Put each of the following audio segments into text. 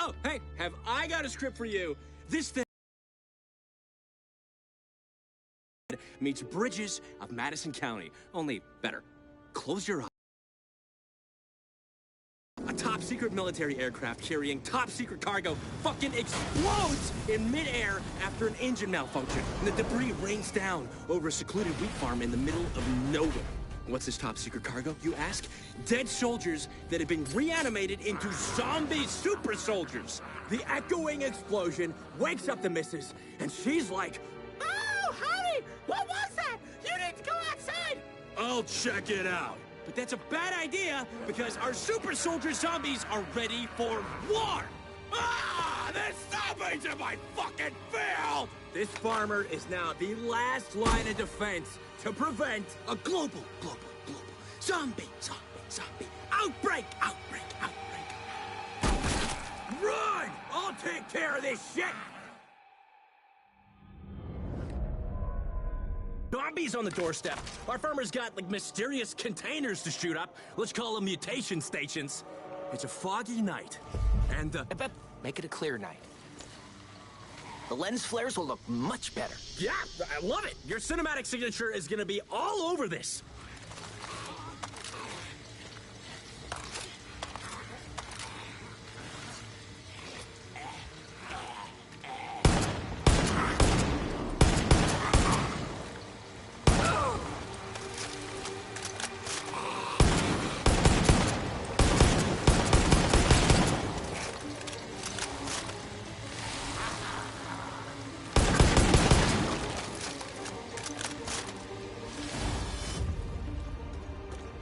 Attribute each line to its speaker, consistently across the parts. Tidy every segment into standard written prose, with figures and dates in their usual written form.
Speaker 1: Oh, hey, have I got a script for you? This thing meets Bridges of Madison County, only better. Close your eyes. A top-secret military aircraft carrying top-secret cargo fucking explodes in midair after an engine malfunction, and the debris rains down over a secluded wheat farm in the middle of nowhere. What's this top-secret cargo, you ask? Dead soldiers that have been reanimated into zombie super soldiers. The echoing explosion wakes up the missus, and she's like, "Oh, honey, what was that? You need to go outside." "I'll check it out." But that's a bad idea, because our super soldier zombies are ready for war! Ah! The zombies in my fucking field! This farmer is now the last line of defense to prevent a global zombie outbreak! Run! I'll take care of this shit! Zombies on the doorstep. Our farmer's got, like, mysterious containers to shoot up. Let's call them mutation stations. It's a foggy night, and
Speaker 2: Make it a clear night. The lens flares will look much better.
Speaker 1: Yeah, I love it. Your cinematic signature is gonna be all over this.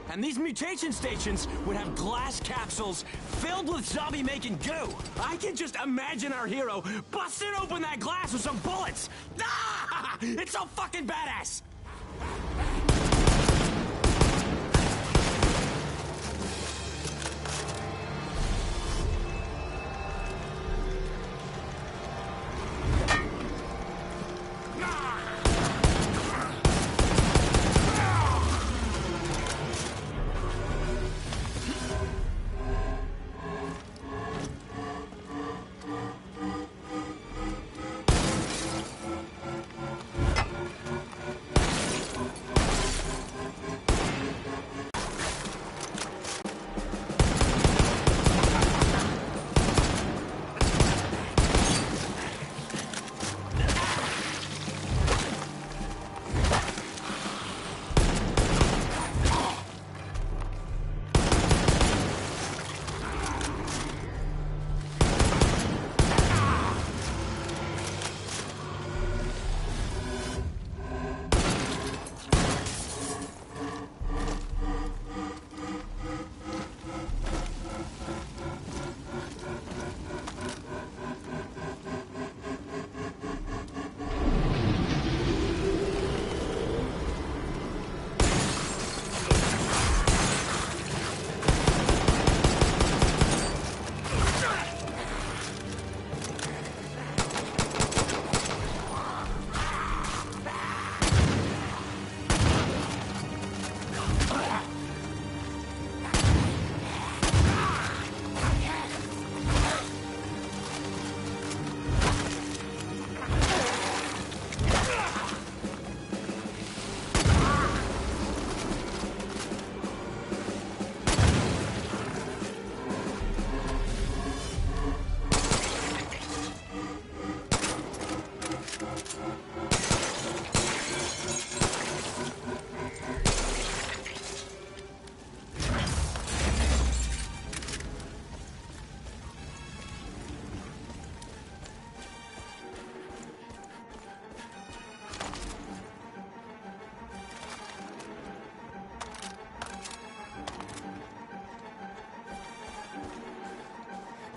Speaker 1: And these mutation stations would have glass capsules filled with zombie-making goo. I can just imagine our hero busting open that glass with some bullets. Ah! It's so fucking badass!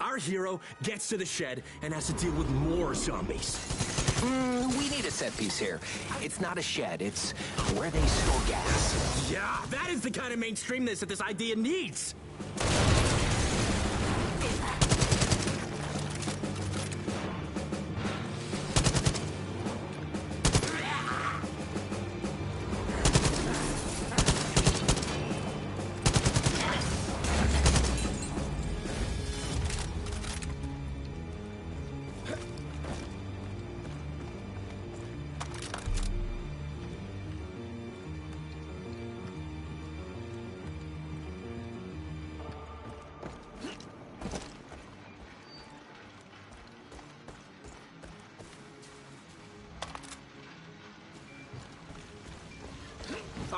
Speaker 1: Our hero gets to the shed and has to deal with more zombies.
Speaker 2: We need a set piece here. It's not a shed, it's where they store gas.
Speaker 1: Yeah, that is the kind of mainstreamness that this idea needs.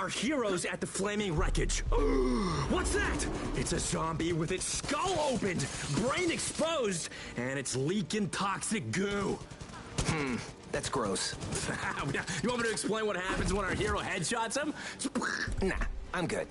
Speaker 1: Our heroes at the flaming wreckage. What's that? It's a zombie with its skull opened, brain exposed, and it's leaking toxic goo.
Speaker 2: That's gross.
Speaker 1: You want me to explain what happens when our hero headshots him?
Speaker 2: Nah, I'm good.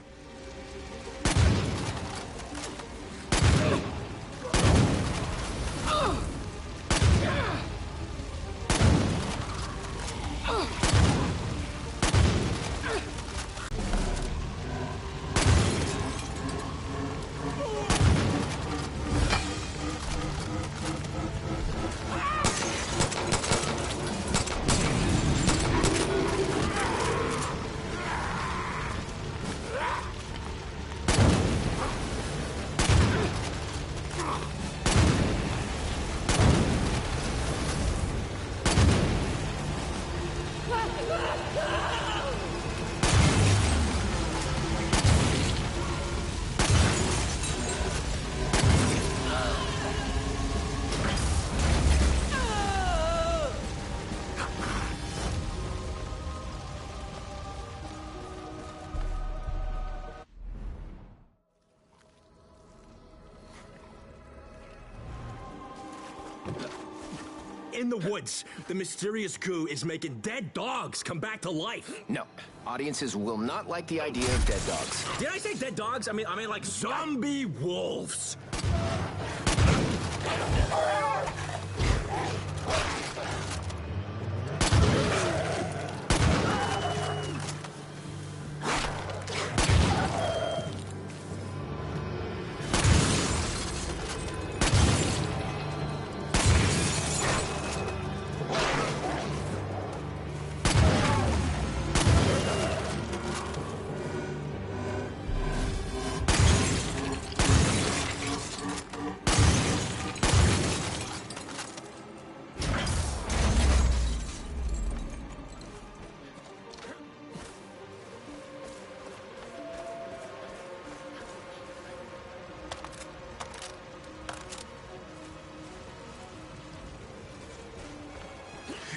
Speaker 1: In the woods, the mysterious goo is making dead dogs come back to life.
Speaker 2: No, audiences will not like the idea of dead dogs.
Speaker 1: Did I say dead dogs? I mean like zombie wolves.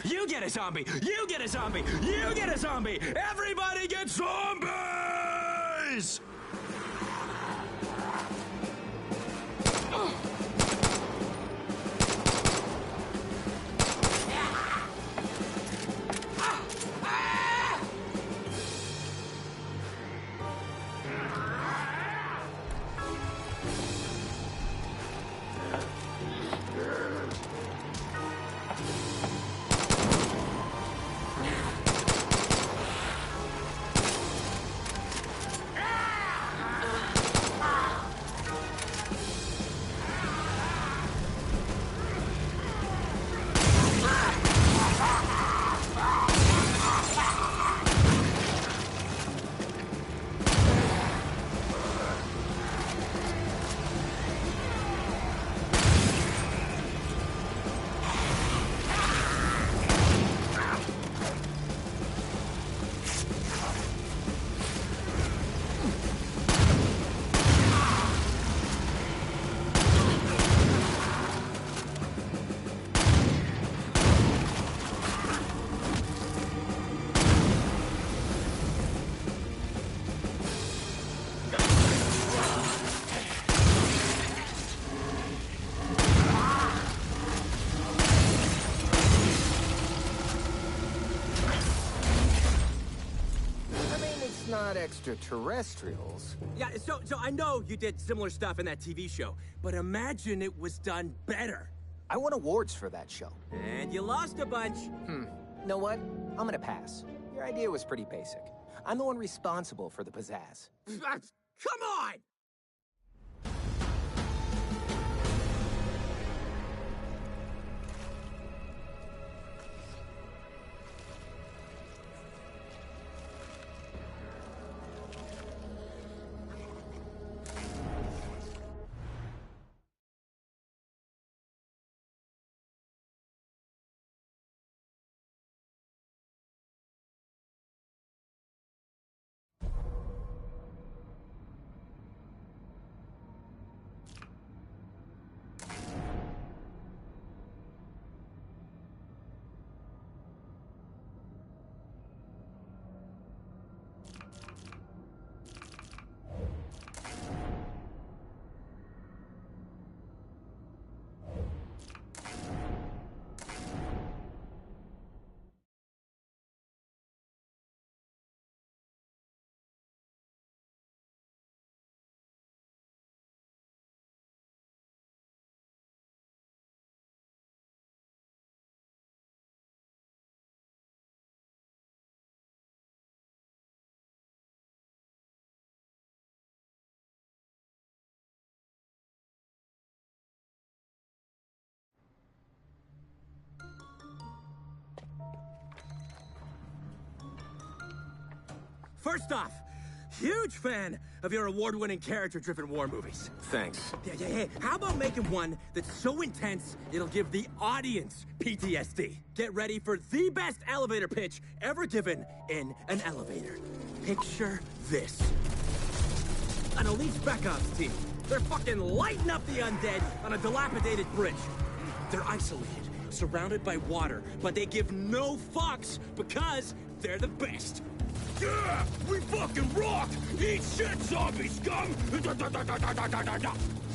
Speaker 1: You get a zombie! You get a zombie! You get a zombie! Everybody gets zombies!
Speaker 2: Not extraterrestrials.
Speaker 1: Yeah, so I know you did similar stuff in that TV show, but imagine it was done better.
Speaker 2: I won awards for that show.
Speaker 1: And you lost a bunch.
Speaker 2: You know what? I'm gonna pass. Your idea was pretty basic. I'm the one responsible for the pizzazz.
Speaker 1: Come on! First off, huge fan of your award-winning character-driven war movies.
Speaker 2: Thanks.
Speaker 1: Yeah. How about making one that's so intense, it'll give the audience PTSD? Get ready for the best elevator pitch ever given in an elevator. Picture this. An elite spec ops team. They're fucking lighting up the undead on a dilapidated bridge. They're isolated, surrounded by water, but they give no fucks because they're the best. Yeah! We fucking rock! Eat shit, zombie scum!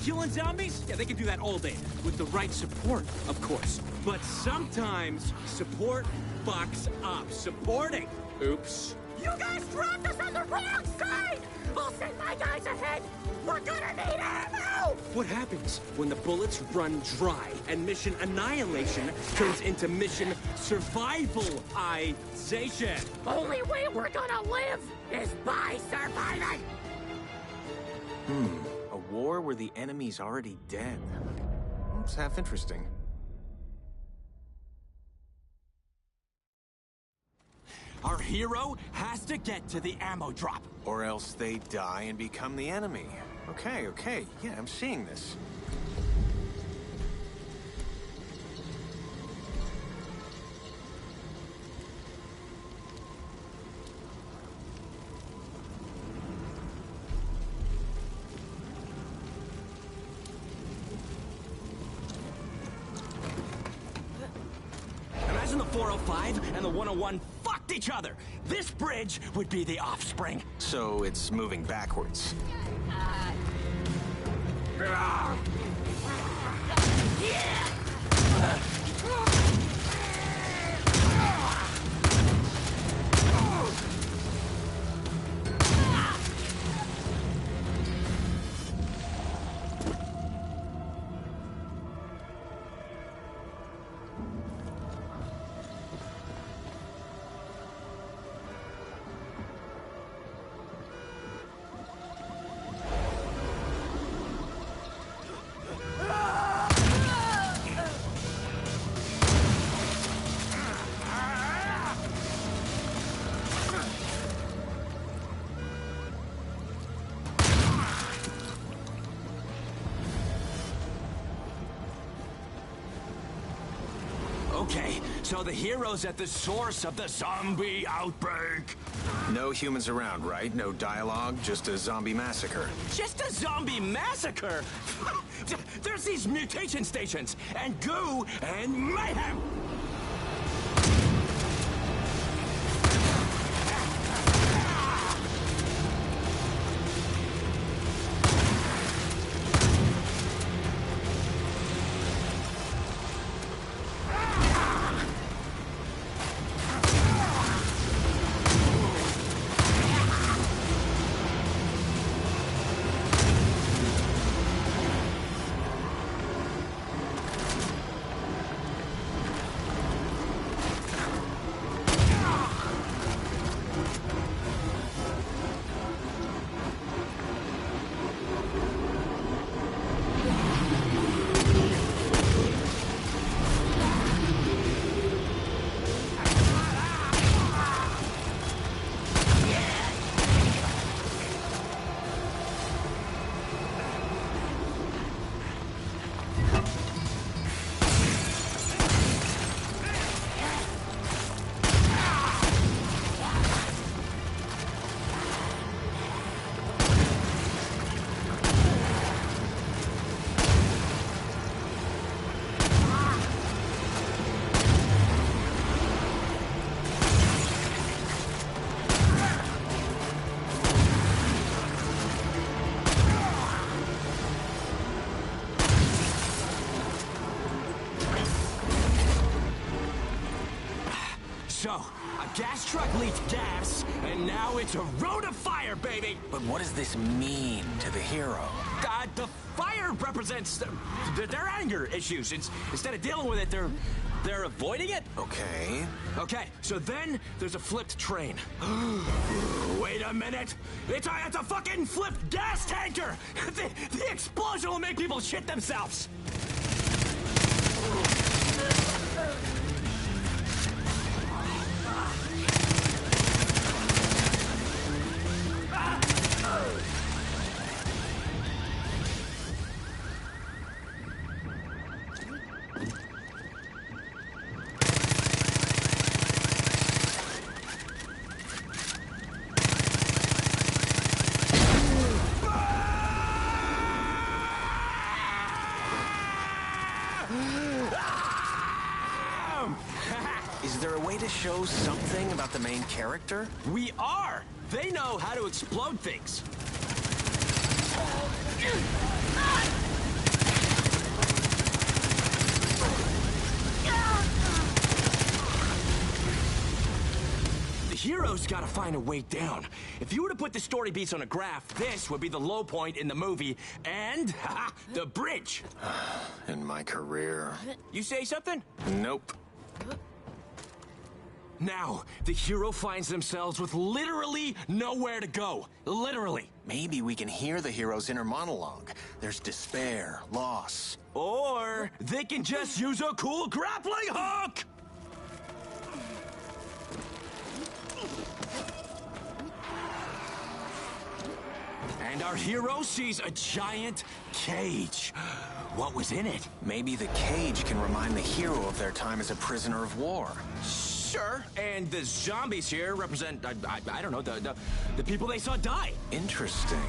Speaker 1: Killing zombies? Yeah, they can do that all day. With the right support, of course. But sometimes, support fucks up. Supporting. Oops.
Speaker 3: You guys dropped us on the wrong side! I'll send my guys ahead! We're gonna need ammo!
Speaker 1: What happens when the bullets run dry and mission annihilation turns into mission survivalization?
Speaker 3: Only way we're gonna live is by surviving!
Speaker 2: A war where the enemy's already dead. It's half interesting.
Speaker 1: Our hero has to get to the ammo drop.
Speaker 2: Or else they die and become the enemy. Okay. Yeah, I'm seeing this.
Speaker 1: Imagine the 405 and the 101 fucked each other. This bridge would be the offspring.
Speaker 2: So it's moving backwards.
Speaker 1: Okay, so the hero's at the source of the zombie outbreak.
Speaker 2: No humans around, right? No dialogue, just a zombie massacre.
Speaker 1: Just a zombie massacre? There's these mutation stations, and goo, and mayhem! So, a gas truck leaked gas, and now it's a road of fire, baby!
Speaker 2: But what does this mean to the hero?
Speaker 1: The fire represents their anger issues. Instead of dealing with it, they're avoiding it?
Speaker 2: Okay.
Speaker 1: Okay, so then there's a flipped train. Wait a minute! It's a fucking flipped gas tanker! The explosion will make people shit themselves!
Speaker 2: to show something about the main character?
Speaker 1: We are! They know how to explode things. The heroes gotta find a way down. If you were to put the story beats on a graph, this would be the low point in the movie, and, haha, the bridge.
Speaker 2: In my career.
Speaker 1: You say something?
Speaker 2: Nope.
Speaker 1: Now, the hero finds themselves with literally nowhere to go. Literally.
Speaker 2: Maybe we can hear the hero's inner monologue. There's despair, loss.
Speaker 1: Or they can just use a cool grappling hook! And our hero sees a giant cage. What was in it?
Speaker 2: Maybe the cage can remind the hero of their time as a prisoner of war.
Speaker 1: Sure. And the zombies here represent, I don't know, the people they saw die.
Speaker 2: Interesting.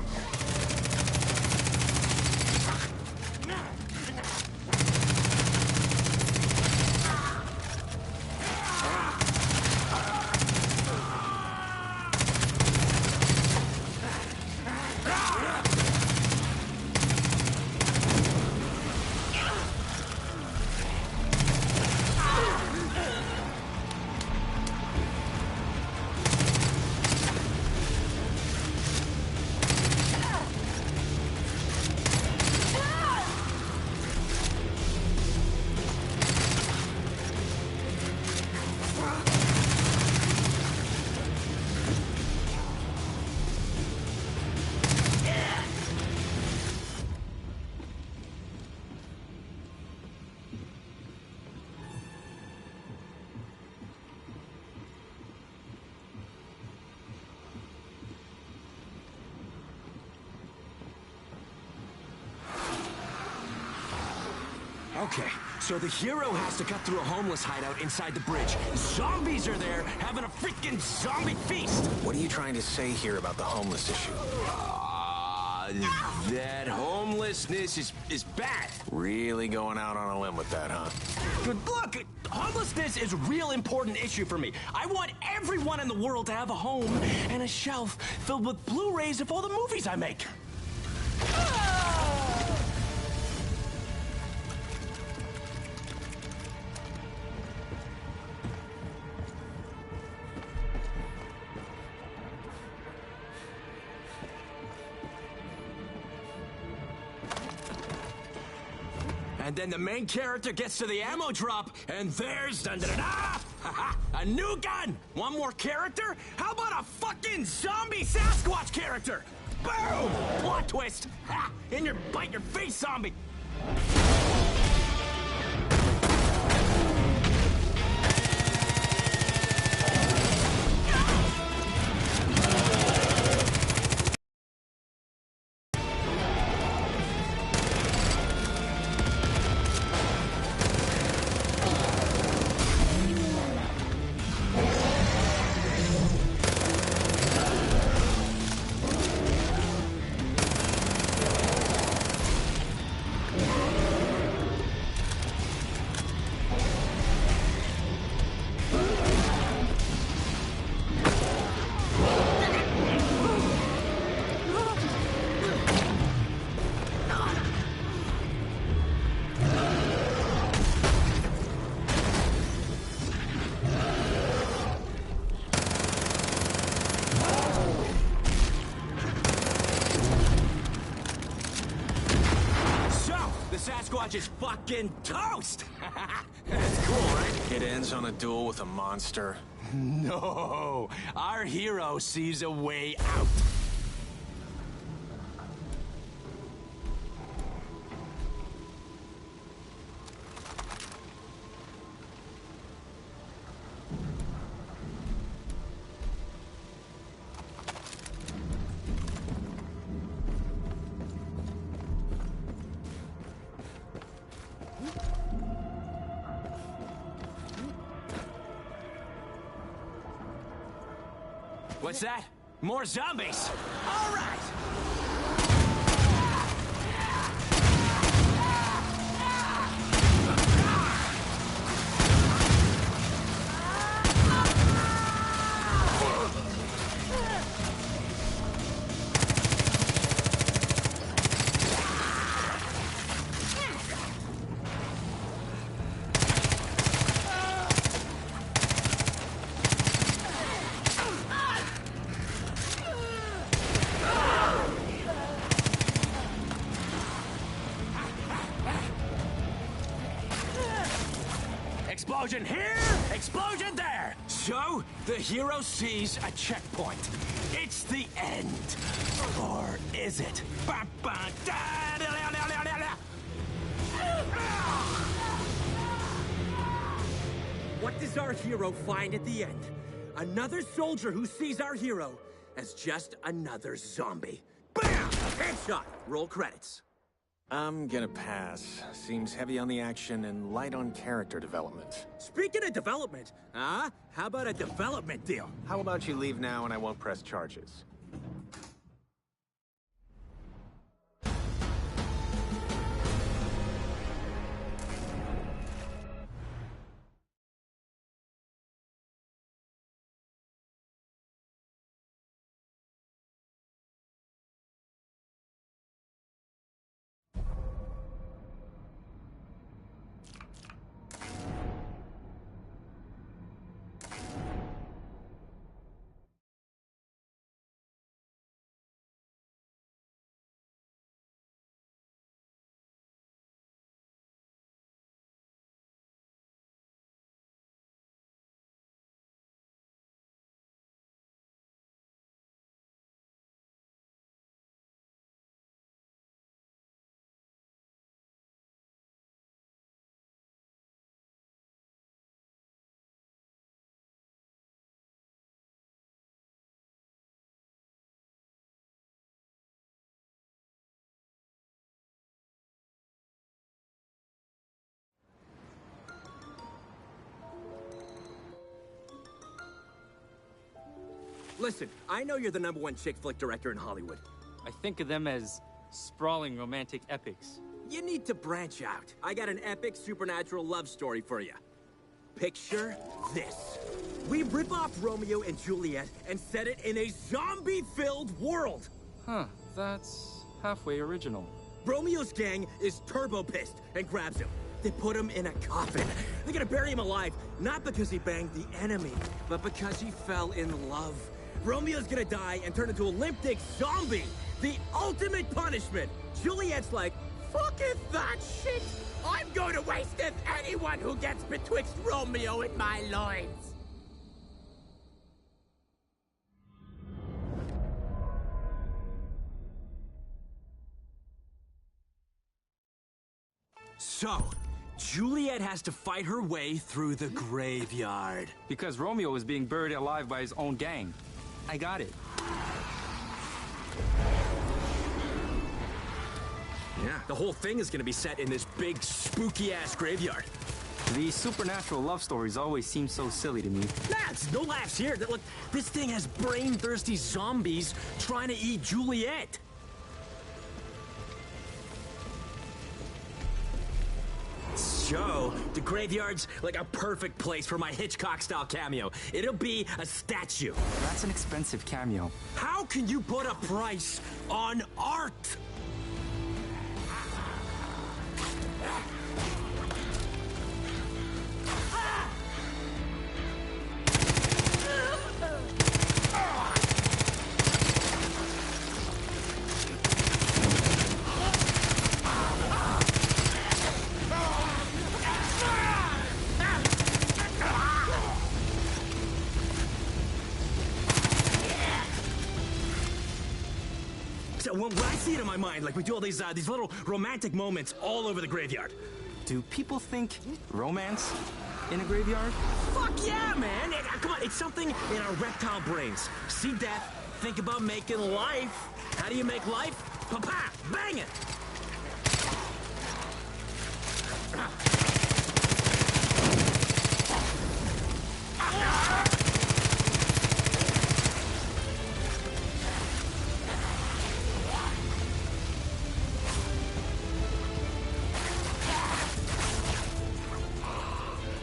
Speaker 1: Okay, so the hero has to cut through a homeless hideout inside the bridge. Zombies are there having a freaking zombie feast!
Speaker 2: What are you trying to say here about the homeless issue?
Speaker 1: That homelessness is bad.
Speaker 2: Really going out on a limb with that, huh?
Speaker 1: Look, homelessness is a real important issue for me. I want everyone in the world to have a home and a shelf filled with Blu-rays of all the movies I make. And then the main character gets to the ammo drop, and there's a new gun! One more character? How about a fucking zombie Sasquatch character? Boom! Plot twist! Ha! In your bite your face, zombie! Sasquatch is fucking toast! That's cool, right?
Speaker 2: It ends on a duel with a monster.
Speaker 1: No! Our hero sees a way out. What's that? More zombies! All right! Explosion here, explosion there. So, the hero sees a checkpoint. It's the end. Or is it? What does our hero find at the end? Another soldier who sees our hero as just another zombie. Bam! Headshot! Roll credits.
Speaker 4: I'm gonna pass. Seems heavy on the action and light on character development.
Speaker 1: Speaking of development, how about a development deal?
Speaker 4: How about you leave now and I won't press charges?
Speaker 1: Listen, I know you're the #1 chick flick director in Hollywood.
Speaker 5: I think of them as sprawling romantic epics.
Speaker 1: You need to branch out. I got an epic supernatural love story for you. Picture this. We rip off Romeo and Juliet and set it in a zombie-filled world.
Speaker 5: Huh, that's halfway original.
Speaker 1: Romeo's gang is turbo pissed and grabs him. They put him in a coffin. They're gonna bury him alive, not because he banged the enemy, but because he fell in love. Romeo's gonna die and turn into a limp dick zombie. The ultimate punishment. Juliet's like, fucketh that shit. I'm going to wasteth anyone who gets betwixt Romeo and my loins. So, Juliet has to fight her way through the graveyard.
Speaker 5: Because Romeo was being buried alive by his own gang. I got it.
Speaker 1: Yeah, the whole thing is gonna be set in this big, spooky-ass graveyard.
Speaker 5: These supernatural love stories always seem so silly to me.
Speaker 1: Lads, no laughs here. Look, this thing has brain-thirsty zombies trying to eat Juliet. So, the graveyard's like a perfect place for my Hitchcock-style cameo. It'll be a statue.
Speaker 5: That's an expensive cameo.
Speaker 1: How can you put a price on art? So when I see it in my mind, like we do all these little romantic moments all over the graveyard.
Speaker 5: Do people think romance in a graveyard?
Speaker 1: Fuck yeah, man! Come on, it's something in our reptile brains. See death, think about making life. How do you make life? Pa-pa! Bang it!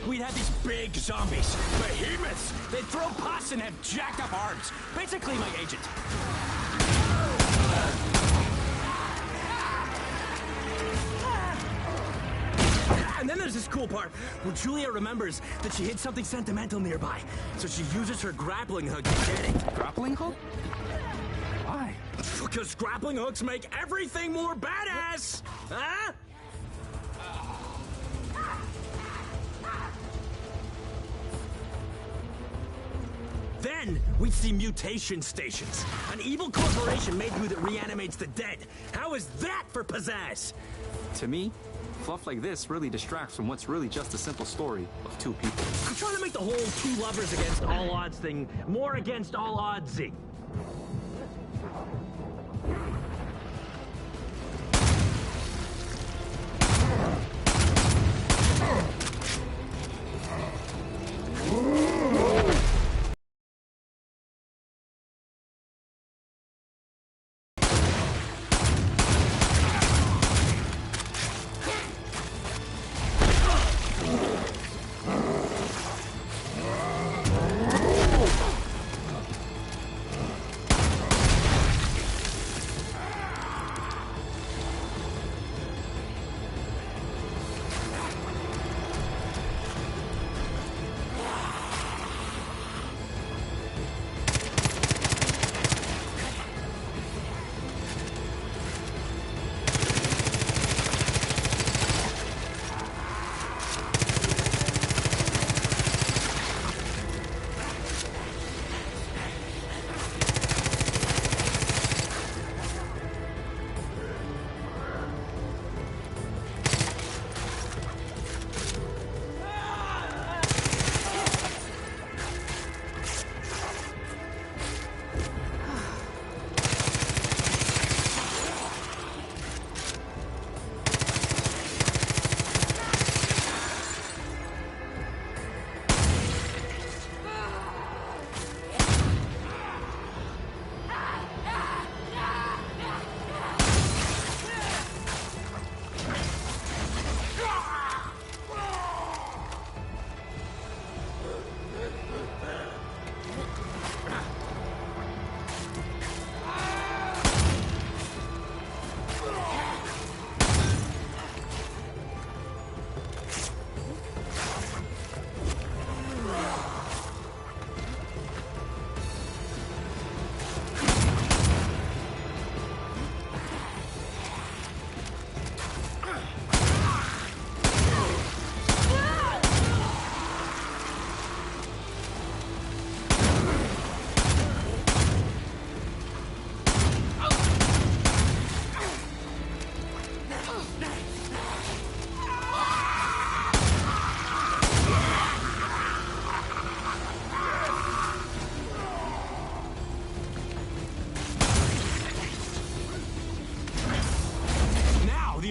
Speaker 1: We'd have these big zombies, behemoths. They'd throw pus and have jacked up arms. Basically my agent. And then there's this cool part where Julia remembers that she hid something sentimental nearby. So she uses her grappling hook to get it.
Speaker 5: Grappling hook? Why?
Speaker 1: Because grappling hooks make everything more badass! Huh? Then we'd see mutation stations. An evil corporation made you that reanimates the dead. How is that for pizzazz?
Speaker 5: To me, fluff like this really distracts from what's really just a simple story of two people.
Speaker 1: I'm trying to make the whole two lovers against all odds thing more against all oddsy.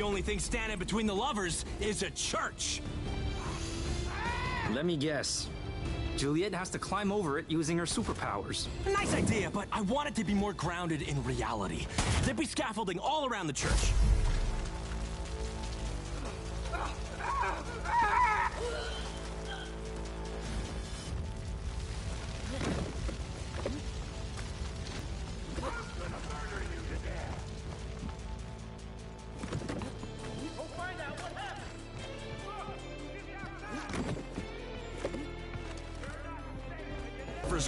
Speaker 1: Only thing standing between the lovers is a church.
Speaker 5: Let me guess. Juliet has to climb over it using her superpowers.
Speaker 1: A nice idea, but I want it to be more grounded in reality. There'd be scaffolding all around the church.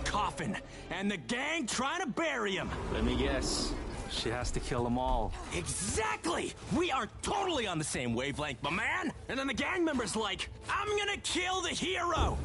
Speaker 1: Coffin, and the gang trying to bury him.
Speaker 5: Let me guess. She has to kill them all.
Speaker 1: Exactly! We are totally on the same wavelength, my man! And then the gang member's like, I'm gonna kill the hero!